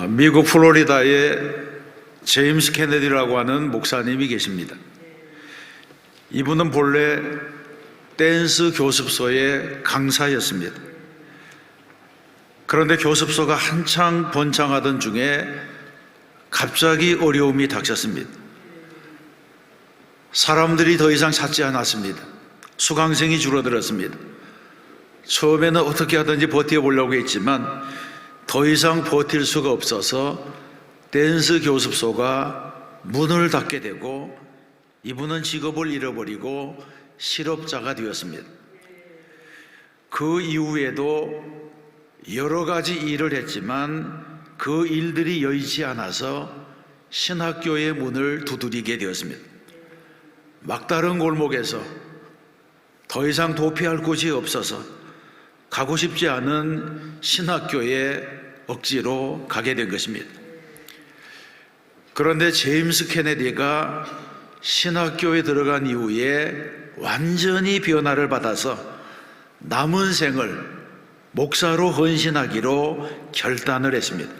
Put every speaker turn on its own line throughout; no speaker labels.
미국 플로리다에 제임스 케네디라고 하는 목사님이 계십니다. 이분은 본래 댄스 교습소의 강사였습니다. 그런데 교습소가 한창 번창하던 중에 갑자기 어려움이 닥쳤습니다. 사람들이 더 이상 찾지 않았습니다. 수강생이 줄어들었습니다. 처음에는 어떻게 하든지 버텨보려고 했지만 더 이상 버틸 수가 없어서 댄스 교습소가 문을 닫게 되고 이분은 직업을 잃어버리고 실업자가 되었습니다. 그 이후에도 여러 가지 일을 했지만 그 일들이 여의치 않아서 신학교의 문을 두드리게 되었습니다. 막다른 골목에서 더 이상 도피할 곳이 없어서 가고 싶지 않은 신학교에 억지로 가게 된 것입니다. 그런데 제임스 케네디가 신학교에 들어간 이후에 완전히 변화를 받아서 남은 생을 목사로 헌신하기로 결단을 했습니다.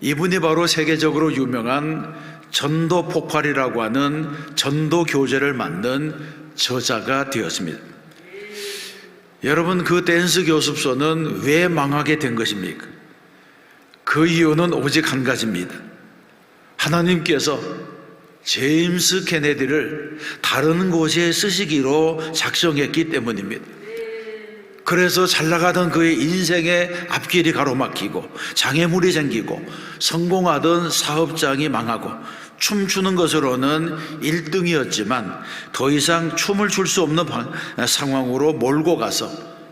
이분이 바로 세계적으로 유명한 전도 폭발이라고 하는 전도 교재를 만든 저자가 되었습니다. 여러분, 그 댄스 교습소는 왜 망하게 된 것입니까? 그 이유는 오직 한 가지입니다. 하나님께서 제임스 케네디를 다른 곳에 쓰시기로 작정했기 때문입니다. 그래서 잘 나가던 그의 인생의 앞길이 가로막히고 장애물이 생기고 성공하던 사업장이 망하고 춤추는 것으로는 1등이었지만 더 이상 춤을 출 수 없는 상황으로 몰고 가서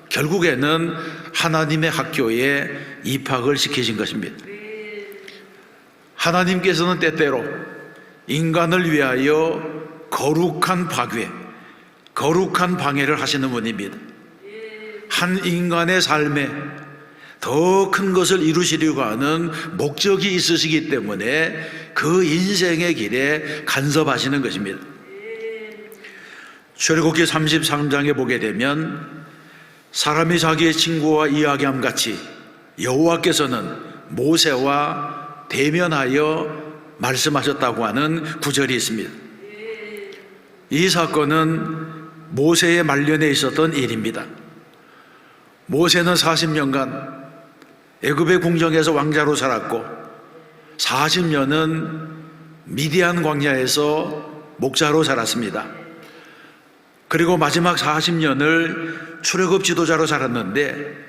결국에는 하나님의 학교에 입학을 시키신 것입니다. 하나님께서는 때때로 인간을 위하여 거룩한 파괴, 거룩한 방해를 하시는 분입니다. 한 인간의 삶에 더 큰 것을 이루시려고 하는 목적이 있으시기 때문에 그 인생의 길에 간섭하시는 것입니다. 출애굽기 33장에 보게 되면 사람이 자기의 친구와 이야기함 같이 여호와께서는 모세와 대면하여 말씀하셨다고 하는 구절이 있습니다. 이 사건은 모세의 말년에 있었던 일입니다. 모세는 40년간 애굽의 궁정에서 왕자로 살았고 40년은 미디안 광야에서 목자로 살았습니다. 그리고 마지막 40년을 출애굽 지도자로 살았는데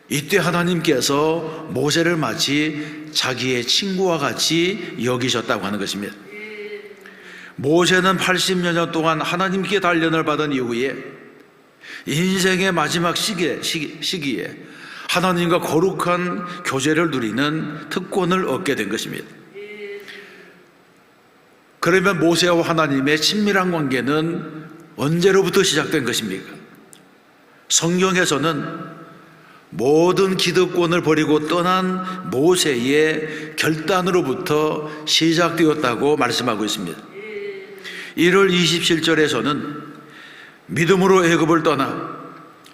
이때 하나님께서 모세를 마치 자기의 친구와 같이 여기셨다고 하는 것입니다. 모세는 80여 동안 하나님께 단련을 받은 이후에 인생의 마지막 시기에 하나님과 거룩한 교제를 누리는 특권을 얻게 된 것입니다. 그러면 모세와 하나님의 친밀한 관계는 언제로부터 시작된 것입니까? 성경에서는 모든 기득권을 버리고 떠난 모세의 결단으로부터 시작되었다고 말씀하고 있습니다. 1월 27절에서는 믿음으로 애굽을 떠나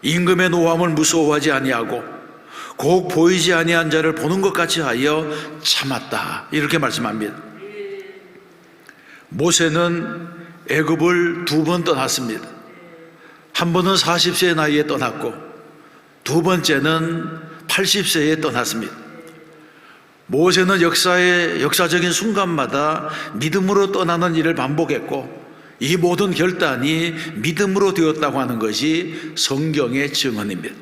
임금의 노함을 무서워하지 아니하고 곧 보이지 아니한 자를 보는 것 같이 하여 참았다, 이렇게 말씀합니다. 모세는 애굽을 2번 떠났습니다. 한 번은 40세의 나이에 떠났고 두 번째는 80세에 떠났습니다. 모세는 역사적인 순간마다 믿음으로 떠나는 일을 반복했고 이 모든 결단이 믿음으로 되었다고 하는 것이 성경의 증언입니다.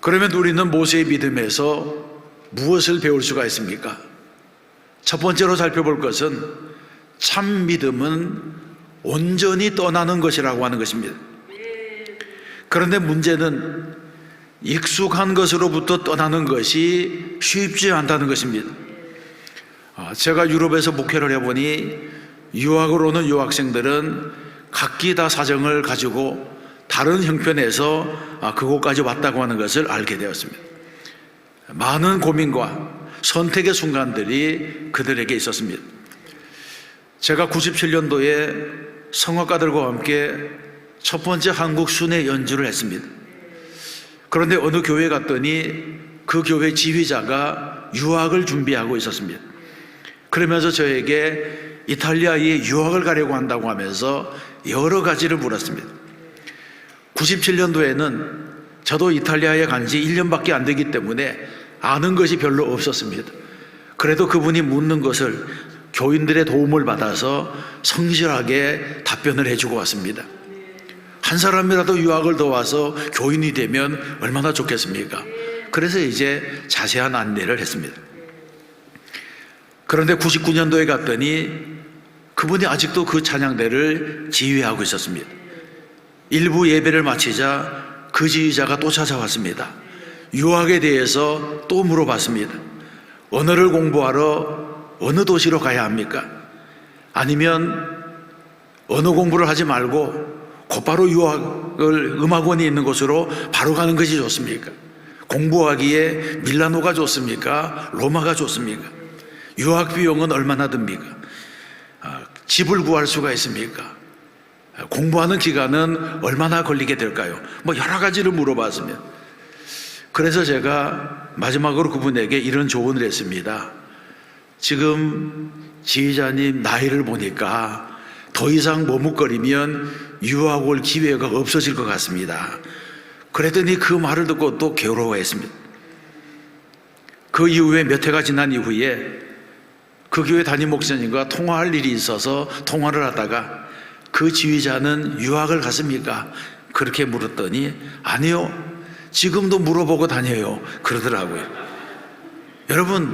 그러면 우리는 모세의 믿음에서 무엇을 배울 수가 있습니까? 첫 번째로 살펴볼 것은 참 믿음은 온전히 떠나는 것이라고 하는 것입니다. 그런데 문제는 익숙한 것으로부터 떠나는 것이 쉽지 않다는 것입니다. 제가 유럽에서 목회를 해보니 유학을 오는 유학생들은 각기 다 사정을 가지고 다른 형편에서 그곳까지 왔다고 하는 것을 알게 되었습니다. 많은 고민과 선택의 순간들이 그들에게 있었습니다. 제가 97년도에 성악가들과 함께 첫 번째 한국 순회 연주를 했습니다. 그런데 어느 교회 갔더니 그 교회 지휘자가 유학을 준비하고 있었습니다. 그러면서 저에게 이탈리아에 유학을 가려고 한다고 하면서 여러 가지를 물었습니다. 97년도에는 저도 이탈리아에 간 지 1년밖에 안 되기 때문에 아는 것이 별로 없었습니다. 그래도 그분이 묻는 것을 교인들의 도움을 받아서 성실하게 답변을 해주고 왔습니다. 한 사람이라도 유학을 더 와서 교인이 되면 얼마나 좋겠습니까? 그래서 이제 자세한 안내를 했습니다. 그런데 99년도에 갔더니 그분이 아직도 그 찬양대를 지휘하고 있었습니다. 일부 예배를 마치자 그 지휘자가 또 찾아왔습니다. 유학에 대해서 또 물어봤습니다. 언어를 공부하러 어느 도시로 가야 합니까? 아니면 언어 공부를 하지 말고 곧바로 유학을 음악원이 있는 곳으로 바로 가는 것이 좋습니까? 공부하기에 밀라노가 좋습니까? 로마가 좋습니까? 유학 비용은 얼마나 듭니까? 집을 구할 수가 있습니까? 공부하는 기간은 얼마나 걸리게 될까요? 뭐 여러 가지를 물어봤으면. 그래서 제가 마지막으로 그분에게 이런 조언을 했습니다. 지금 지휘자님 나이를 보니까 더 이상 머뭇거리면 유학 올 기회가 없어질 것 같습니다. 그랬더니 그 말을 듣고 또 괴로워했습니다. 그 이후에 몇 해가 지난 이후에 그 교회 담임 목사님과 통화할 일이 있어서 통화를 하다가 그 지휘자는 유학을 갔습니까? 그렇게 물었더니 아니요, 지금도 물어보고 다녀요 그러더라고요. 여러분,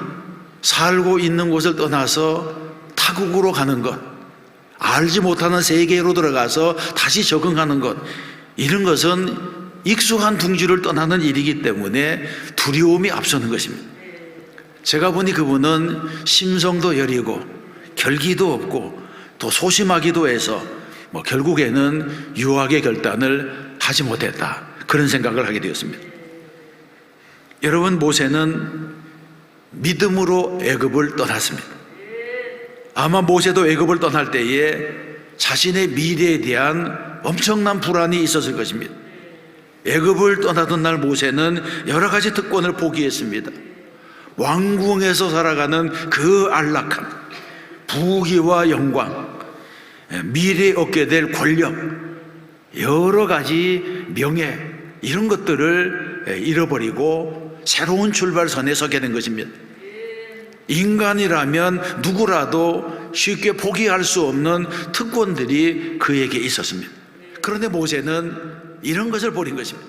살고 있는 곳을 떠나서 타국으로 가는 것, 알지 못하는 세계로 들어가서 다시 적응하는 것, 이런 것은 익숙한 둥지를 떠나는 일이기 때문에 두려움이 앞서는 것입니다. 제가 보니 그분은 심성도 여리고 결기도 없고 또 소심하기도 해서 결국에는 유학의 결단을 하지 못했다, 그런 생각을 하게 되었습니다. 여러분, 모세는 믿음으로 애굽을 떠났습니다. 아마 모세도 애굽을 떠날 때에 자신의 미래에 대한 엄청난 불안이 있었을 것입니다. 애굽을 떠나던 날 모세는 여러 가지 특권을 포기했습니다. 왕궁에서 살아가는 그 안락함, 부귀와 영광, 미래에 얻게 될 권력, 여러 가지 명예, 이런 것들을 잃어버리고 새로운 출발선에 서게 된 것입니다. 인간이라면 누구라도 쉽게 포기할 수 없는 특권들이 그에게 있었습니다. 그런데 모세는 이런 것을 버린 것입니다.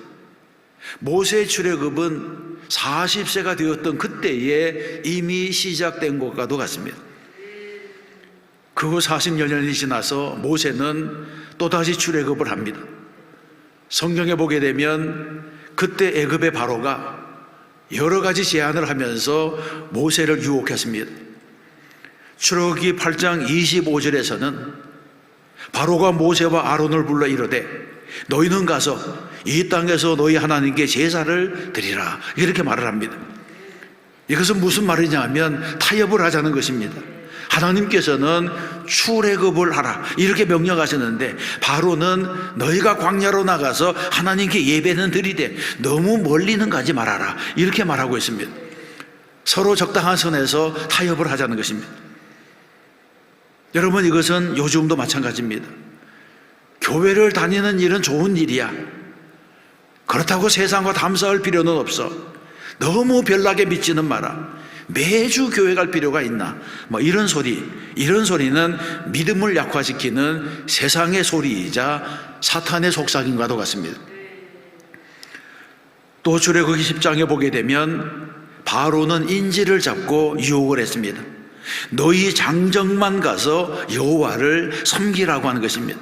모세의 출애굽은 40세가 되었던 그때에 이미 시작된 것과도 같습니다. 그 후 40여 년이 지나서 모세는 또다시 출애굽을 합니다. 성경에 보게 되면 그때 애굽의 바로가 여러 가지 제안을 하면서 모세를 유혹했습니다. 출애굽기 8장 25절에서는 바로가 모세와 아론을 불러 이르되 너희는 가서 이 땅에서 너희 하나님께 제사를 드리라, 이렇게 말을 합니다. 이것은 무슨 말이냐 하면 타협을 하자는 것입니다. 하나님께서는 출애굽을 하라 이렇게 명령하셨는데 바로는 너희가 광야로 나가서 하나님께 예배는 드리되 너무 멀리는 가지 말아라, 이렇게 말하고 있습니다. 서로 적당한 선에서 타협을 하자는 것입니다. 여러분, 이것은 요즘도 마찬가지입니다. 교회를 다니는 일은 좋은 일이야. 그렇다고 세상과 담싸울 필요는 없어. 너무 별나게 믿지는 마라. 매주 교회 갈 필요가 있나? 이런 소리는 믿음을 약화시키는 세상의 소리이자 사탄의 속삭임과도 같습니다. 또 출애굽기 10장에 보게 되면 바로는 인지를 잡고 유혹을 했습니다. 너희 장정만 가서 여호와를 섬기라고 하는 것입니다.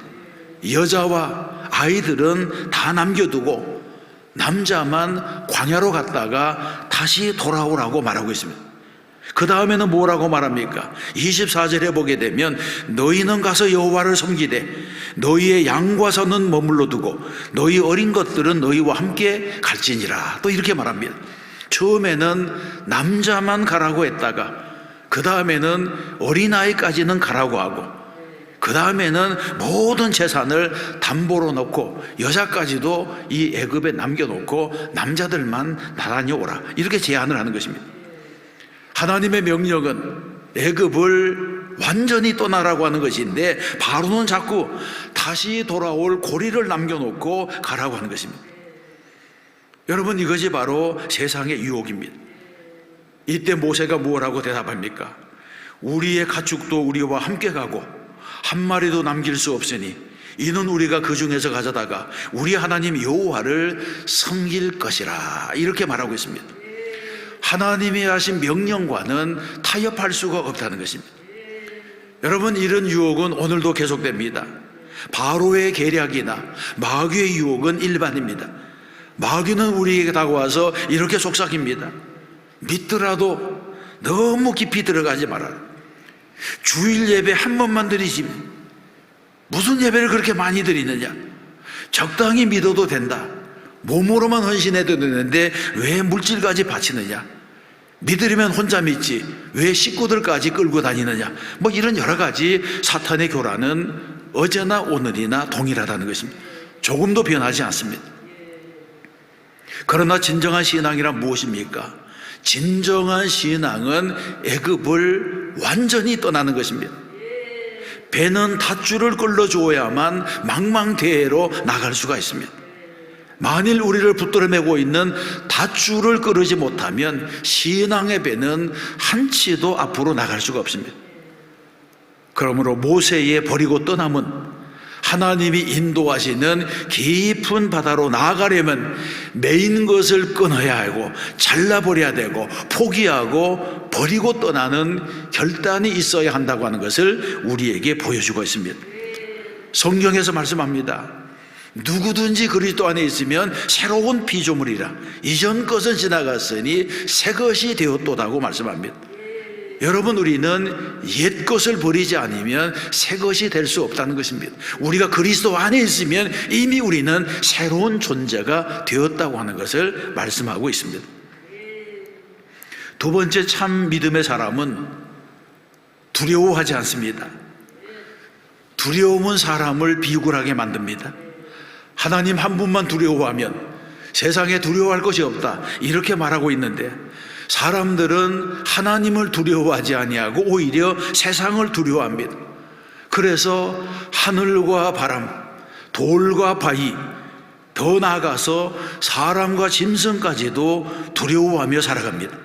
여자와 아이들은 다 남겨두고 남자만 광야로 갔다가 다시 돌아오라고 말하고 있습니다. 그 다음에는 뭐라고 말합니까? 24절에 보게 되면 너희는 가서 여호와를 섬기되 너희의 양과 소는 머물러 두고 너희 어린 것들은 너희와 함께 갈지니라, 또 이렇게 말합니다. 처음에는 남자만 가라고 했다가 그 다음에는 어린아이까지는 가라고 하고 그 다음에는 모든 재산을 담보로 놓고 여자까지도 이 애굽에 남겨놓고 남자들만 나란히 오라, 이렇게 제안을 하는 것입니다. 하나님의 명령은 애굽을 완전히 떠나라고 하는 것인데 바로는 자꾸 다시 돌아올 고리를 남겨놓고 가라고 하는 것입니다. 여러분, 이것이 바로 세상의 유혹입니다. 이때 모세가 뭐라고 대답합니까? 우리의 가축도 우리와 함께 가고 한 마리도 남길 수 없으니 이는 우리가 그 중에서 가져다가 우리 하나님 여호와를 섬길 것이라, 이렇게 말하고 있습니다. 하나님이 하신 명령과는 타협할 수가 없다는 것입니다. 여러분, 이런 유혹은 오늘도 계속됩니다. 바로의 계략이나 마귀의 유혹은 일반입니다. 마귀는 우리에게 다가와서 이렇게 속삭입니다. 믿더라도 너무 깊이 들어가지 말아라. 주일 예배 한 번만 드리지 무슨 예배를 그렇게 많이 드리느냐. 적당히 믿어도 된다. 몸으로만 헌신해도 되는데 왜 물질까지 바치느냐. 믿으려면 혼자 믿지 왜 식구들까지 끌고 다니느냐. 뭐 이런 여러 가지 사탄의 교란은 어제나 오늘이나 동일하다는 것입니다. 조금도 변하지 않습니다. 그러나 진정한 신앙이란 무엇입니까? 진정한 신앙은 애굽을 완전히 떠나는 것입니다. 배는 닷줄을 끌어주어야만 망망대해로 나갈 수가 있습니다. 만일 우리를 붙들어 매고 있는 닷줄을 끌지 못하면 신앙의 배는 한치도 앞으로 나갈 수가 없습니다. 그러므로 모세의 버리고 떠남은 하나님이 인도하시는 깊은 바다로 나아가려면 매인 것을 끊어야 하고 잘라버려야 되고 포기하고 버리고 떠나는 결단이 있어야 한다고 하는 것을 우리에게 보여주고 있습니다. 성경에서 말씀합니다. 누구든지 그리스도 안에 있으면 새로운 피조물이라 이전 것은 지나갔으니 새 것이 되었도다고 말씀합니다. 여러분, 우리는 옛 것을 버리지 않으면 새 것이 될 수 없다는 것입니다. 우리가 그리스도 안에 있으면 이미 우리는 새로운 존재가 되었다고 하는 것을 말씀하고 있습니다. 두 번째, 참 믿음의 사람은 두려워하지 않습니다. 두려움은 사람을 비굴하게 만듭니다. 하나님 한 분만 두려워하면 세상에 두려워할 것이 없다, 이렇게 말하고 있는데 사람들은 하나님을 두려워하지 아니하고 오히려 세상을 두려워합니다. 그래서 하늘과 바람, 돌과 바위, 더 나아가서 사람과 짐승까지도 두려워하며 살아갑니다.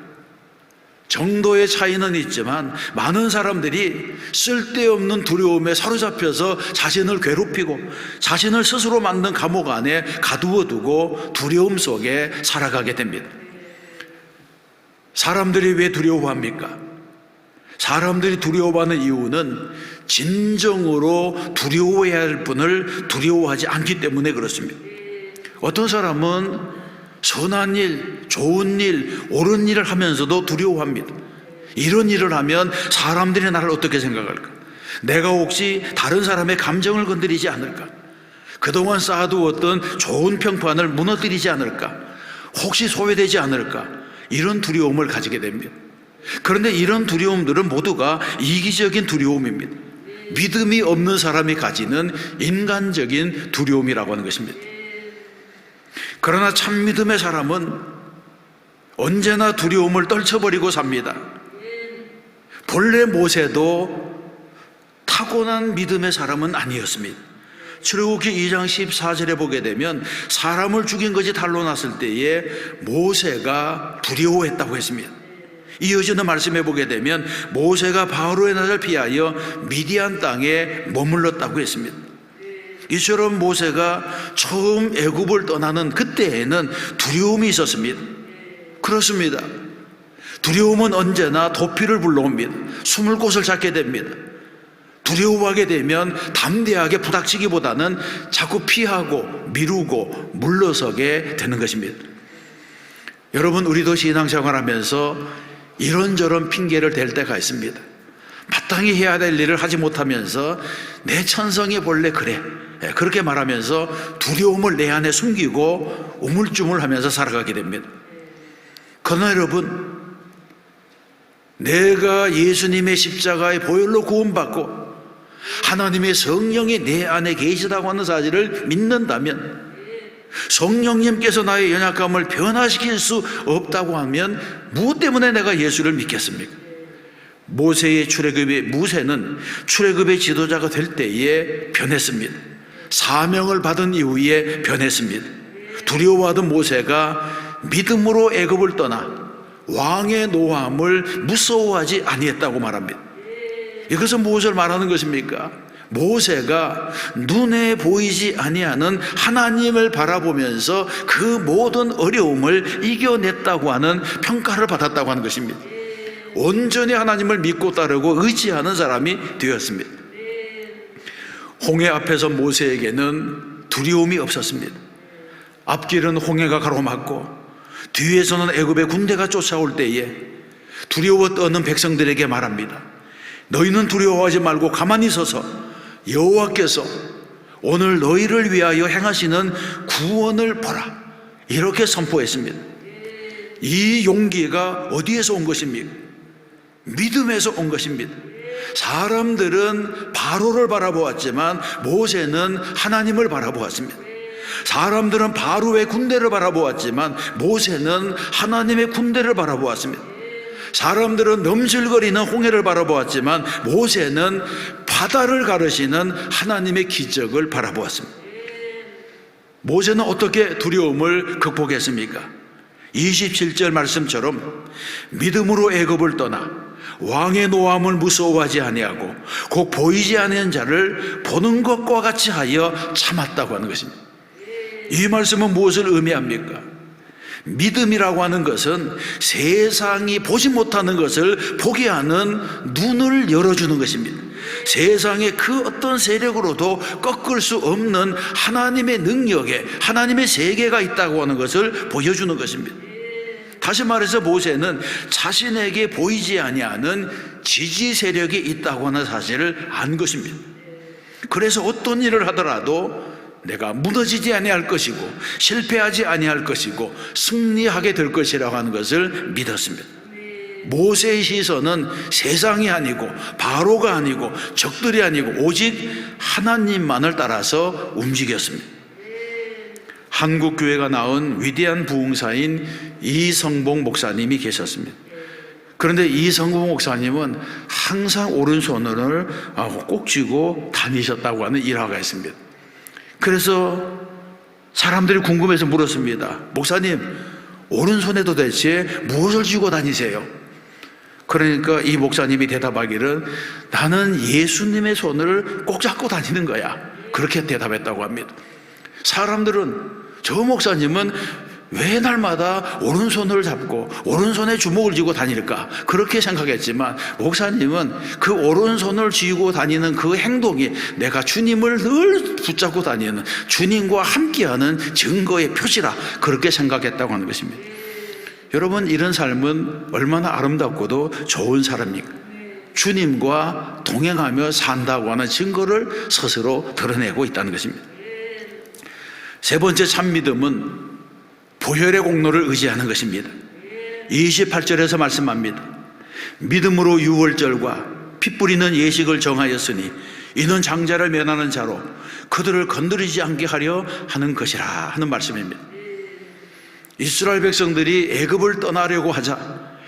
정도의 차이는 있지만 많은 사람들이 쓸데없는 두려움에 사로잡혀서 자신을 괴롭히고 자신을 스스로 만든 감옥 안에 가두어두고 두려움 속에 살아가게 됩니다. 사람들이 왜 두려워합니까? 사람들이 두려워하는 이유는 진정으로 두려워해야 할 분을 두려워하지 않기 때문에 그렇습니다. 어떤 사람은 선한 일, 좋은 일, 옳은 일을 하면서도 두려워합니다. 이런 일을 하면 사람들이 나를 어떻게 생각할까? 내가 혹시 다른 사람의 감정을 건드리지 않을까? 그동안 쌓아두었던 좋은 평판을 무너뜨리지 않을까? 혹시 소외되지 않을까? 이런 두려움을 가지게 됩니다. 그런데 이런 두려움들은 모두가 이기적인 두려움입니다. 믿음이 없는 사람이 가지는 인간적인 두려움이라고 하는 것입니다. 그러나 참 믿음의 사람은 언제나 두려움을 떨쳐버리고 삽니다. 본래 모세도 타고난 믿음의 사람은 아니었습니다. 출애굽기 2장 14절에 보게 되면 사람을 죽인 것이 탄로 났을 때에 모세가 두려워했다고 했습니다. 이어지는 말씀해 보게 되면 모세가 바로의 낯을 피하여 미디안 땅에 머물렀다고 했습니다. 이처럼 모세가 처음 애굽을 떠나는 그때에는 두려움이 있었습니다. 그렇습니다. 두려움은 언제나 도피를 불러옵니다. 숨을 곳을 찾게 됩니다. 두려워하게 되면 담대하게 부닥치기보다는 자꾸 피하고 미루고 물러서게 되는 것입니다. 여러분, 우리도 신앙생활하면서 이런저런 핑계를 댈 때가 있습니다. 마땅히 해야 될 일을 하지 못하면서 내 천성이 본래 그래, 그렇게 말하면서 두려움을 내 안에 숨기고 우물쭈물하면서 살아가게 됩니다. 그러나 여러분, 내가 예수님의 십자가의 보혈로 구원받고 하나님의 성령이 내 안에 계시다고 하는 사실을 믿는다면 성령님께서 나의 연약함을 변화시킬 수 없다고 하면 무엇 때문에 내가 예수를 믿겠습니까? 모세는 출애굽의 지도자가 될 때에 변했습니다. 사명을 받은 이후에 변했습니다. 두려워하던 모세가 믿음으로 애굽을 떠나 왕의 노함을 무서워하지 아니했다고 말합니다. 이것은 무엇을 말하는 것입니까? 모세가 눈에 보이지 아니하는 하나님을 바라보면서 그 모든 어려움을 이겨냈다고 하는 평가를 받았다고 하는 것입니다. 온전히 하나님을 믿고 따르고 의지하는 사람이 되었습니다. 홍해 앞에서 모세에게는 두려움이 없었습니다. 앞길은 홍해가 가로막고 뒤에서는 애굽의 군대가 쫓아올 때에 두려워 떠는 백성들에게 말합니다. 너희는 두려워하지 말고 가만히 서서 여호와께서 오늘 너희를 위하여 행하시는 구원을 보라, 이렇게 선포했습니다. 이 용기가 어디에서 온 것입니까? 믿음에서 온 것입니다. 사람들은 바로를 바라보았지만 모세는 하나님을 바라보았습니다. 사람들은 바로의 군대를 바라보았지만 모세는 하나님의 군대를 바라보았습니다. 사람들은 넘실거리는 홍해를 바라보았지만 모세는 바다를 가르시는 하나님의 기적을 바라보았습니다. 모세는 어떻게 두려움을 극복했습니까? 27절 말씀처럼 믿음으로 애굽을 떠나 왕의 노함을 무서워하지 아니하고 곧 보이지 않는 자를 보는 것과 같이 하여 참았다고 하는 것입니다. 이 말씀은 무엇을 의미합니까? 믿음이라고 하는 것은 세상이 보지 못하는 것을 보게 하는 눈을 열어주는 것입니다. 세상의 그 어떤 세력으로도 꺾을 수 없는 하나님의 능력에, 하나님의 세계가 있다고 하는 것을 보여주는 것입니다. 다시 말해서 모세는 자신에게 보이지 아니하는 지지 세력이 있다고 하는 사실을 안 것입니다. 그래서 어떤 일을 하더라도 내가 무너지지 아니할 것이고 실패하지 아니할 것이고 승리하게 될 것이라고 하는 것을 믿었습니다. 모세의 시선은 세상이 아니고 바로가 아니고 적들이 아니고 오직 하나님만을 따라서 움직였습니다. 한국 교회가 낳은 위대한 부흥사인 이성봉 목사님이 계셨습니다. 그런데 이성봉 목사님은 항상 오른손을 꼭 쥐고 다니셨다고 하는 일화가 있습니다. 그래서 사람들이 궁금해서 물었습니다. 목사님, 오른손에 도대체 무엇을 쥐고 다니세요? 그러니까 이 목사님이 대답하기를 나는 예수님의 손을 꼭 잡고 다니는 거야, 그렇게 대답했다고 합니다. 사람들은 저 목사님은 왜 날마다 오른손을 잡고 오른손에 주먹을 쥐고 다닐까, 그렇게 생각했지만 목사님은 그 오른손을 쥐고 다니는 그 행동이 내가 주님을 늘 붙잡고 다니는, 주님과 함께하는 증거의 표시라, 그렇게 생각했다고 하는 것입니다. 여러분, 이런 삶은 얼마나 아름답고도 좋은 삶입니까? 주님과 동행하며 산다고 하는 증거를 스스로 드러내고 있다는 것입니다. 세 번째 참믿음은 보혈의 공로를 의지하는 것입니다. 28절에서 말씀합니다. 믿음으로 유월절과 피 뿌리는 예식을 정하였으니 이는 장자를 면하는 자로 그들을 건드리지 않게 하려 하는 것이라 하는 말씀입니다. 이스라엘 백성들이 애굽을 떠나려고 하자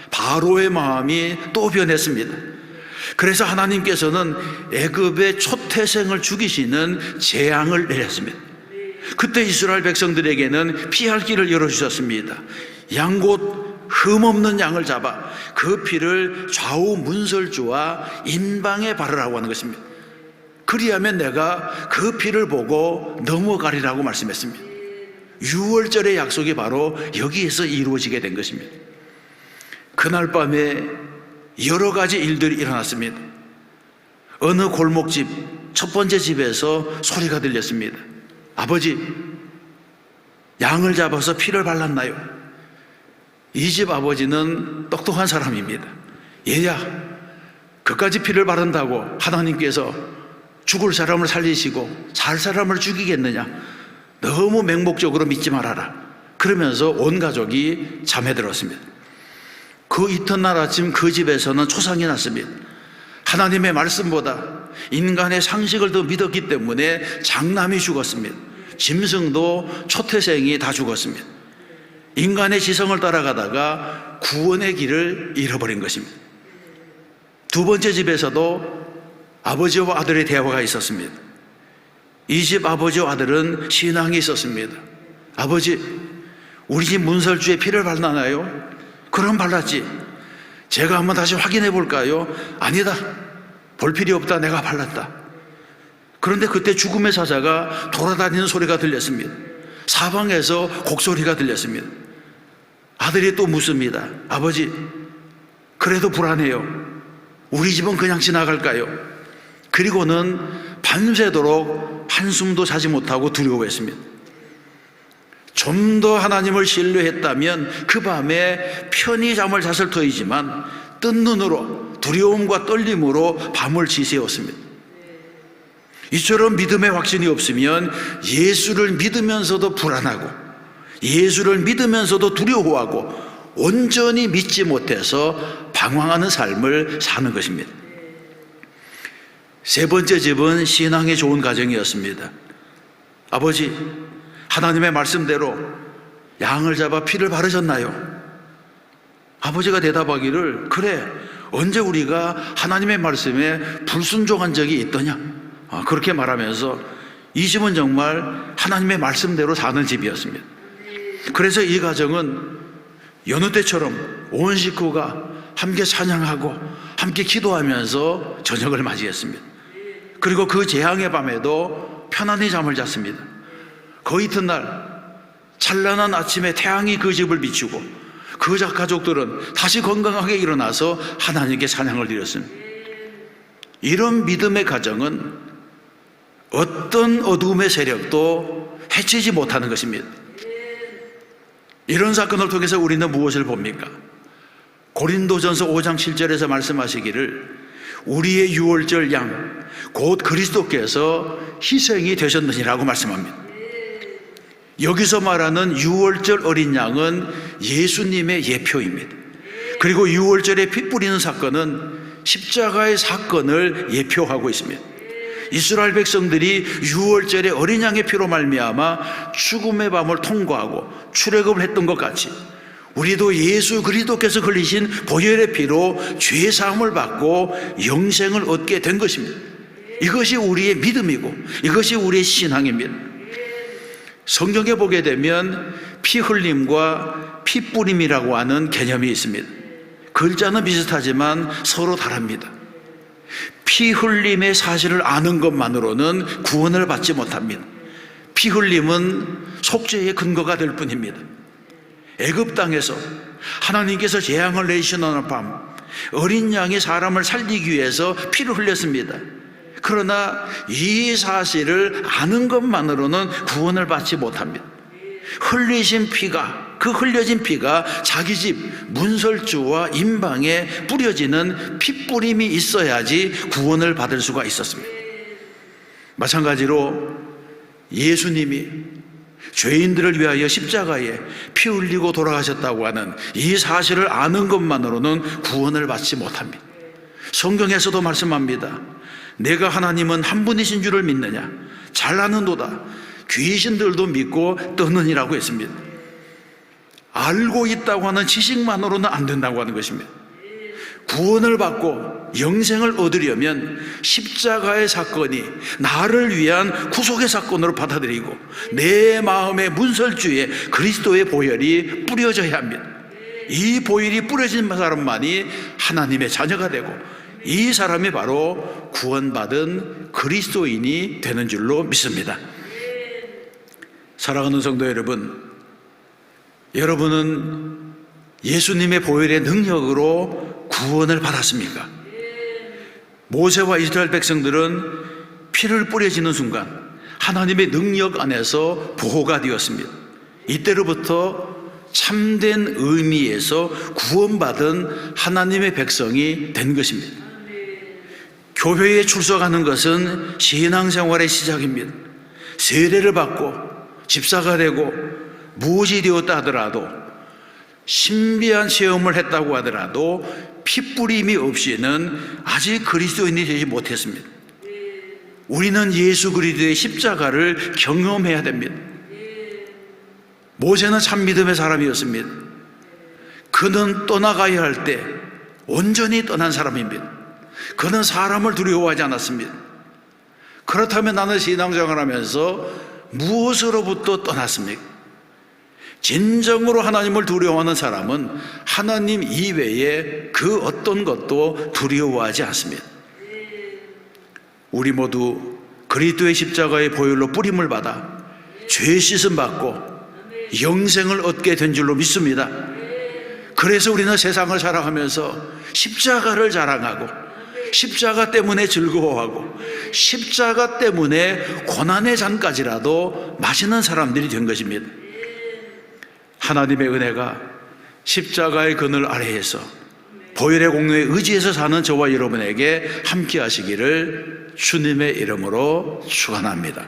바로의 마음이 또 변했습니다. 그래서 하나님께서는 애굽의 초태생을 죽이시는 재앙을 내렸습니다. 그때 이스라엘 백성들에게는 피할 길을 열어주셨습니다. 양곧 흠없는 양을 잡아 그 피를 좌우 문설주와 인방에 바르라고 하는 것입니다. 그리하면 내가 그 피를 보고 넘어가리라고 말씀했습니다. 6월절의 약속이 바로 여기에서 이루어지게 된 것입니다. 그날 밤에 여러 가지 일들이 일어났습니다. 어느 골목집 첫 번째 집에서 소리가 들렸습니다. 아버지, 양을 잡아서 피를 발랐나요? 이 집 아버지는 똑똑한 사람입니다. 얘야, 그까지 피를 바른다고 하나님께서 죽을 사람을 살리시고 살 사람을 죽이겠느냐? 너무 맹목적으로 믿지 말아라. 그러면서 온 가족이 잠에 들었습니다. 그 이튿날 아침 그 집에서는 초상이 났습니다. 하나님의 말씀보다 인간의 상식을 더 믿었기 때문에 장남이 죽었습니다. 짐승도 초태생이 다 죽었습니다. 인간의 지성을 따라가다가 구원의 길을 잃어버린 것입니다. 두 번째 집에서도 아버지와 아들의 대화가 있었습니다. 이 집 아버지와 아들은 신앙이 있었습니다. 아버지, 우리 집 문설주에 피를 발랐나요? 그럼 발랐지. 제가 한번 다시 확인해 볼까요? 아니다. 볼 필요 없다. 내가 발랐다. 그런데 그때 죽음의 사자가 돌아다니는 소리가 들렸습니다. 사방에서 곡소리가 들렸습니다. 아들이 또 묻습니다. 아버지, 그래도 불안해요. 우리 집은 그냥 지나갈까요? 그리고는 밤새도록 한숨도 자지 못하고 두려워했습니다. 좀 더 하나님을 신뢰했다면 그 밤에 편히 잠을 잤을 터이지만 뜬 눈으로 두려움과 떨림으로 밤을 지새웠습니다. 이처럼 믿음의 확신이 없으면 예수를 믿으면서도 불안하고 예수를 믿으면서도 두려워하고 온전히 믿지 못해서 방황하는 삶을 사는 것입니다. 세 번째 집은 신앙이 좋은 가정이었습니다. 아버지, 하나님의 말씀대로 양을 잡아 피를 바르셨나요? 아버지가 대답하기를, 그래, 언제 우리가 하나님의 말씀에 불순종한 적이 있더냐? 그렇게 말하면서 이 집은 정말 하나님의 말씀대로 사는 집이었습니다. 그래서 이 가정은 여느 때처럼 온 식구가 함께 찬양하고 함께 기도하면서 저녁을 맞이했습니다. 그리고 그 재앙의 밤에도 편안히 잠을 잤습니다. 그 이튿날 찬란한 아침에 태양이 그 집을 비추고 그 가족들은 다시 건강하게 일어나서 하나님께 찬양을 드렸습니다. 이런 믿음의 가정은 어떤 어두움의 세력도 해치지 못하는 것입니다. 이런 사건을 통해서 우리는 무엇을 봅니까? 고린도전서 5장 7절에서 말씀하시기를 우리의 유월절 양 곧 그리스도께서 희생이 되셨느니라고 말씀합니다. 여기서 말하는 유월절 어린 양은 예수님의 예표입니다. 그리고 유월절에 피 뿌리는 사건은 십자가의 사건을 예표하고 있습니다. 이스라엘 백성들이 유월절에 어린 양의 피로 말미암아 죽음의 밤을 통과하고 출애굽을 했던 것 같이 우리도 예수 그리스도께서 흘리신 보혈의 피로 죄 사함을 받고 영생을 얻게 된 것입니다. 이것이 우리의 믿음이고 이것이 우리의 신앙입니다. 성경에 보게 되면 피 흘림과 피 뿌림이라고 하는 개념이 있습니다. 글자는 비슷하지만 서로 다릅니다. 피 흘림의 사실을 아는 것만으로는 구원을 받지 못합니다. 피 흘림은 속죄의 근거가 될 뿐입니다. 애굽 땅에서 하나님께서 재앙을 내리시는 밤 어린 양이 사람을 살리기 위해서 피를 흘렸습니다. 그러나 이 사실을 아는 것만으로는 구원을 받지 못합니다. 흘리신 피가, 그 흘려진 피가 자기 집 문설주와 임방에 뿌려지는 핏뿌림이 있어야지 구원을 받을 수가 있었습니다. 마찬가지로 예수님이 죄인들을 위하여 십자가에 피 흘리고 돌아가셨다고 하는 이 사실을 아는 것만으로는 구원을 받지 못합니다. 성경에서도 말씀합니다. 내가 하나님은 한 분이신 줄을 믿느냐? 잘 아는도다. 귀신들도 믿고 떠느니라고 했습니다. 알고 있다고 하는 지식만으로는 안 된다고 하는 것입니다. 구원을 받고 영생을 얻으려면 십자가의 사건이 나를 위한 구속의 사건으로 받아들이고 내 마음의 문설주에 그리스도의 보혈이 뿌려져야 합니다. 이 보혈이 뿌려진 사람만이 하나님의 자녀가 되고 이 사람이 바로 구원받은 그리스도인이 되는 줄로 믿습니다. 사랑하는 성도 여러분, 여러분은 예수님의 보혈의 능력으로 구원을 받았습니까? 모세와 이스라엘 백성들은 피를 뿌려지는 순간 하나님의 능력 안에서 보호가 되었습니다. 이때로부터 참된 의미에서 구원받은 하나님의 백성이 된 것입니다. 교회에 출석하는 것은 신앙생활의 시작입니다. 세례를 받고 집사가 되고 무엇이 되었다 하더라도 신비한 체험을 했다고 하더라도 핏뿌림이 없이는 아직 그리스도인이 되지 못했습니다. 우리는 예수 그리스도의 십자가를 경험해야 됩니다. 모세는 참 믿음의 사람이었습니다. 그는 떠나가야 할 때 온전히 떠난 사람입니다. 그는 사람을 두려워하지 않았습니다. 그렇다면 나는 신앙생활을 하면서 무엇으로부터 떠났습니까? 진정으로 하나님을 두려워하는 사람은 하나님 이외에 그 어떤 것도 두려워하지 않습니다. 우리 모두 그리스도의 십자가의 보혈로 뿌림을 받아 죄 씻음 받고 영생을 얻게 된 줄로 믿습니다. 그래서 우리는 세상을 살아가면서 십자가를 자랑하고 십자가 때문에 즐거워하고 십자가 때문에 고난의 잔까지라도 마시는 사람들이 된 것입니다. 하나님의 은혜가 십자가의 그늘 아래에서 보혈의 공로에 의지해서 사는 저와 여러분에게 함께 하시기를 주님의 이름으로 축원합니다.